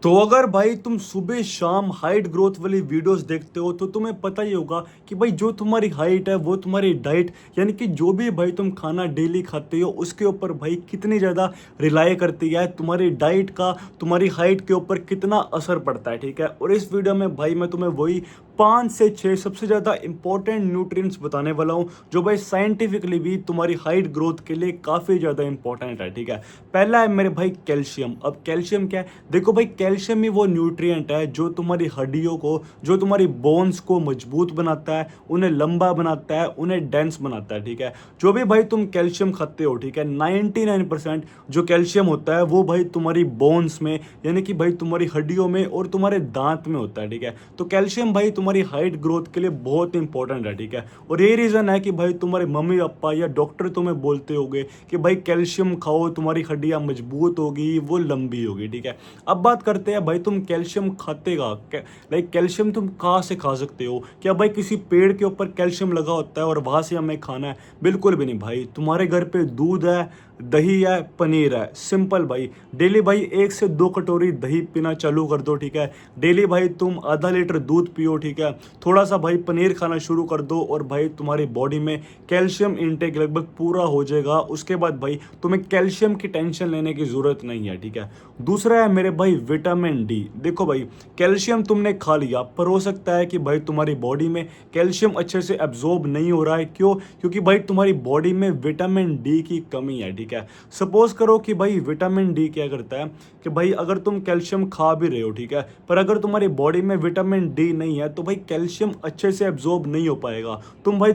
तो अगर भाई तुम सुबह शाम हाइट ग्रोथ वाली वीडियोस देखते हो तो तुम्हें पता ही होगा कि भाई जो तुम्हारी हाइट है वो तुम्हारी डाइट यानी कि जो भी भाई तुम खाना डेली खाते हो उसके ऊपर भाई कितनी ज़्यादा रिलाई करती है तुम्हारी डाइट का तुम्हारी हाइट के ऊपर कितना असर पड़ता है। ठीक है, और इस वीडियो में भाई मैं तुम्हें वही 5 से 6 सबसे ज़्यादा इंपॉर्टेंट न्यूट्रिएंट्स बताने वाला हूँ जो भाई साइंटिफिकली भी तुम्हारी हाइट ग्रोथ के लिए काफ़ी ज़्यादा इंपॉर्टेंट है। ठीक है, पहला है मेरे भाई कैल्शियम। अब कैल्शियम क्या है? देखो भाई, कैल्शियम ही वो न्यूट्रिएंट है जो तुम्हारी हड्डियों को, जो तुम्हारी बोन्स को मजबूत बनाता है, उन्हें लंबा बनाता है, उन्हें डेंस बनाता है। ठीक है, जो भी भाई तुम कैल्शियम खाते हो, ठीक है, 99% जो कैल्शियम होता है वो भाई तुम्हारी बोन्स में यानी कि भाई तुम्हारी हड्डियों में और तुम्हारे दांत में होता है। ठीक है, तो कैल्शियम भाई तुम्हारी हाइट ग्रोथ के लिए बहुत इंपॉर्टेंट है। ठीक है, और ये रीज़न है कि भाई तुम्हारे मम्मी पापा या डॉक्टर तुम्हें बोलते होंगे कि भाई कैल्शियम खाओ, तुम्हारी हड्डियां मजबूत होगी, वो लंबी होगी। ठीक है, अब बात करते हैं भाई तुम कैल्शियम खाते का लाइक कैल्शियम तुम कहाँ से खा सकते हो? क्या भाई किसी पेड़ के ऊपर कैल्शियम लगा होता है और वहां से हमें खाना है? बिल्कुल भी नहीं भाई। तुम्हारे घर पे दूध है, दही है, पनीर है, सिंपल भाई। डेली भाई 1 से 2 कटोरी दही पीना चालू कर दो। ठीक है, डेली भाई तुम आधा लीटर दूध पियो। ठीक है, थोड़ा सा भाई पनीर खाना शुरू कर दो और भाई तुम्हारी बॉडी में कैल्शियम इनटेक लगभग पूरा हो जाएगा। उसके बाद भाई तुम्हें कैल्शियम की टेंशन लेने की जरूरत नहीं है। ठीक है, दूसरा है मेरे भाई विटामिन डी। देखो भाई, कैल्शियम तुमने खा लिया पर हो सकता है कि भाई तुम्हारी बॉडी में कैल्शियम अच्छे से एब्जॉर्ब नहीं हो रहा है। क्यों? क्योंकि भाई तुम्हारी बॉडी में विटामिन डी की कमी है। ठीक है, सपोज करो कि भाई विटामिन डी क्या करता है कि भाई अगर तुम कैल्शियम खा भी रहे हो, ठीक है, पर अगर तुम्हारी बॉडी में विटामिन डी नहीं है तो भाई कैल्शियम अच्छे से एब्जॉर्ब नहीं हो पाएगा। तुम भाई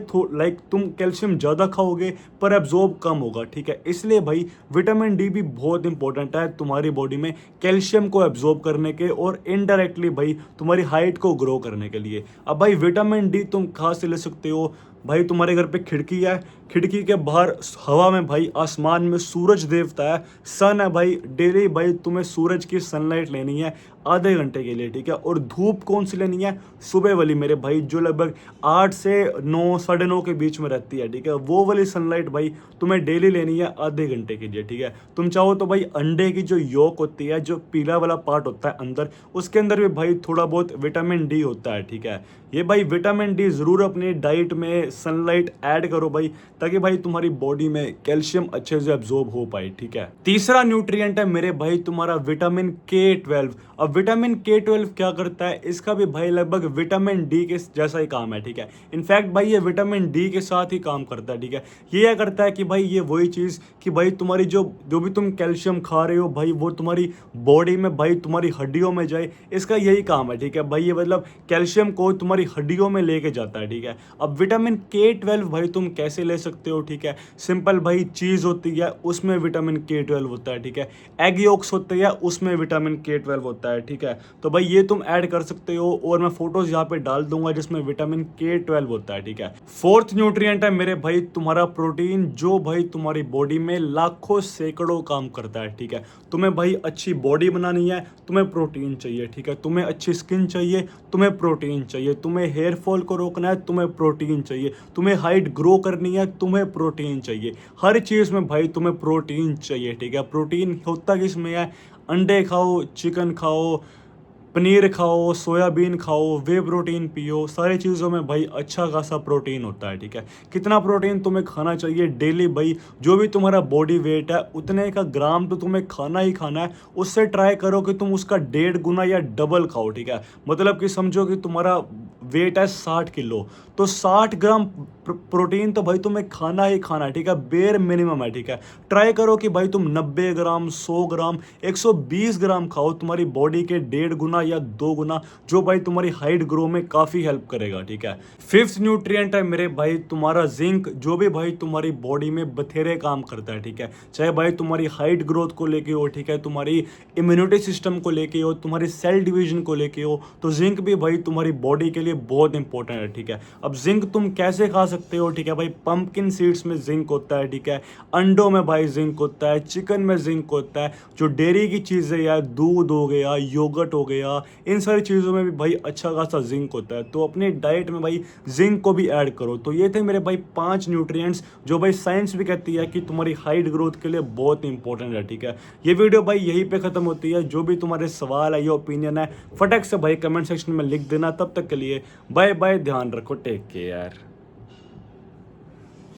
तुम कैल्शियम ज़्यादा खाओगे पर एब्जॉर्ब कम होगा। ठीक है, इसलिए भाई विटामिन डी भी बहुत इंपॉर्टेंट है तुम्हारी बॉडी में कैल्शियम को एब्जॉर्ब करने के और इनडायरेक्टली भाई तुम्हारी हाइट को ग्रो करने के लिए। अब भाई विटामिन डी तुम कहाँ से ले सकते हो? भाई तुम्हारे घर पे खिड़की है, खिड़की के बाहर हवा में भाई आसमान में सूरज देवता है, सन है भाई। डेली भाई तुम्हें सूरज की सनलाइट लेनी है आधे घंटे के लिए। ठीक है, और धूप कौन सी लेनी है? सुबह वाली मेरे भाई, जो लगभग 8 से 9 साढ़े 9 के बीच में रहती है। ठीक है, वो वाली सनलाइट भाई तुम्हें डेली लेनी है आधे घंटे के लिए। ठीक है, तुम चाहो तो भाई अंडे की जो योक होती है, जो पीला वाला पार्ट होता है अंदर, उसके अंदर भी भाई थोड़ा बहुत विटामिन डी होता है। ठीक है, ये भाई विटामिन डी जरूर अपनी डाइट में सनलाइट ऐड करो भाई, ताकि भाई तुम्हारी बॉडी में कैल्शियम अच्छे से एब्जॉर्ब हो पाए। ठीक है, तीसरा न्यूट्रिएंट है मेरे भाई तुम्हारा विटामिन के 12। अब विटामिन के 12 क्या करता है? इसका भी भाई लगभग विटामिन डी के जैसा ही काम है। ठीक है, इनफैक्ट भाई ये विटामिन डी के साथ ही काम करता है। ठीक है, ये क्या करता है कि भाई ये वही चीज़ कि भाई तुम्हारी जो जो भी तुम कैल्शियम खा रहे हो भाई वो तुम्हारी बॉडी में भाई तुम्हारी हड्डियों में जाए, इसका यही काम है। ठीक है भाई, ये मतलब कैल्शियम को तुम्हारी हड्डियों में लेके जाता है। ठीक है, अब विटामिन के 12 भाई तुम कैसे ले सकते हो? ठीक है, सिंपल भाई, चीज़ होती है उसमें विटामिन के 12 होता है। ठीक है, एग योक्स होते हैं उसमें विटामिन के 12 होता है। ठीक है, तो भाई ये तुम ऐड कर सकते हो और मैं फोटोज यहाँ पे डाल दूंगा जिसमें विटामिन के 12 होता है। ठीक है, फोर्थ न्यूट्रिएंट है मेरे भाई तुम्हारा प्रोटीन, जो भाई तुम्हारी बॉडी में लाखों सैकड़ों काम करता है। ठीक है, तुम्हें भाई अच्छी बॉडी बनानी है, तुम्हें प्रोटीन चाहिए। ठीक है, तुम्हें अच्छी स्किन चाहिए, तुम्हें प्रोटीन चाहिए। तुम्हें हेयर फॉल को रोकना है, तुम्हें प्रोटीन चाहिए। तुम्हें हाइट ग्रो करनी है, तुम्हें प्रोटीन चाहिए। हर चीज़ में भाई तुम्हें प्रोटीन चाहिए। ठीक है, प्रोटीन होता किस में है? अंडे खाओ, चिकन खाओ, पनीर खाओ, सोयाबीन खाओ, वे प्रोटीन पियो, सारी चीज़ों में भाई अच्छा खासा प्रोटीन होता है। ठीक है, कितना प्रोटीन तुम्हें खाना चाहिए डेली भाई? जो भी तुम्हारा बॉडी वेट है उतने का ग्राम तो तुम्हें खाना ही खाना है। उससे ट्राई करो कि तुम उसका 1.5 गुना या डबल खाओ। ठीक है, मतलब कि समझो कि तुम्हारा वेट है 60 किलो, तो 60 ग्राम प्रोटीन तो भाई तुम्हें खाना ही खाना है। ठीक है, बेयर मिनिमम है। ठीक है, ट्राई करो कि भाई तुम 90 ग्राम, 100 ग्राम, 120 ग्राम खाओ, तुम्हारी बॉडी के 1.5 गुना या 2 गुना, जो भाई तुम्हारी हाइट ग्रो में काफ़ी हेल्प करेगा। ठीक है, फिफ्थ न्यूट्रिएंट है मेरे भाई तुम्हारा जिंक, जो भी भाई तुम्हारी बॉडी में बथेरे काम करता है। ठीक है, चाहे भाई तुम्हारी हाइट ग्रोथ को लेके हो, ठीक है, तुम्हारी इम्यूनिटी सिस्टम को लेके हो, तुम्हारी सेल डिवीजन को लेके हो, तो जिंक भी भाई तुम्हारी बॉडी के लिए लिए बहुत इंपॉर्टेंट है, ठीक है। अब जिंक तुम कैसे खा सकते हो, ठीक है भाई, पंपकिन सीड्स में जिंक होता है, ठीक है, अंडों में भाई जिंक होता है, चिकन में जिंक होता है, जो डेयरी की चीज़ें या दूध हो गया, योगर्ट हो गया, इन सारी चीज़ों में भी भाई अच्छा खासा जिंक होता है। तो अपने डाइट में भाई जिंक को भी ऐड करो। तो ये थे मेरे भाई 5 न्यूट्रिएंट्स जो भाई साइंस भी कहती है कि तुम्हारी हाइट ग्रोथ के लिए बहुत इंपॉर्टेंट है, ठीक है। ये वीडियो भाई यहीं पे खत्म होती है। जो भी तुम्हारे सवाल है या ओपिनियन है फटक से भाई कमेंट सेक्शन में लिख देना। तब तक के लिए बाय बाय, ध्यान रखो, टेक केयर।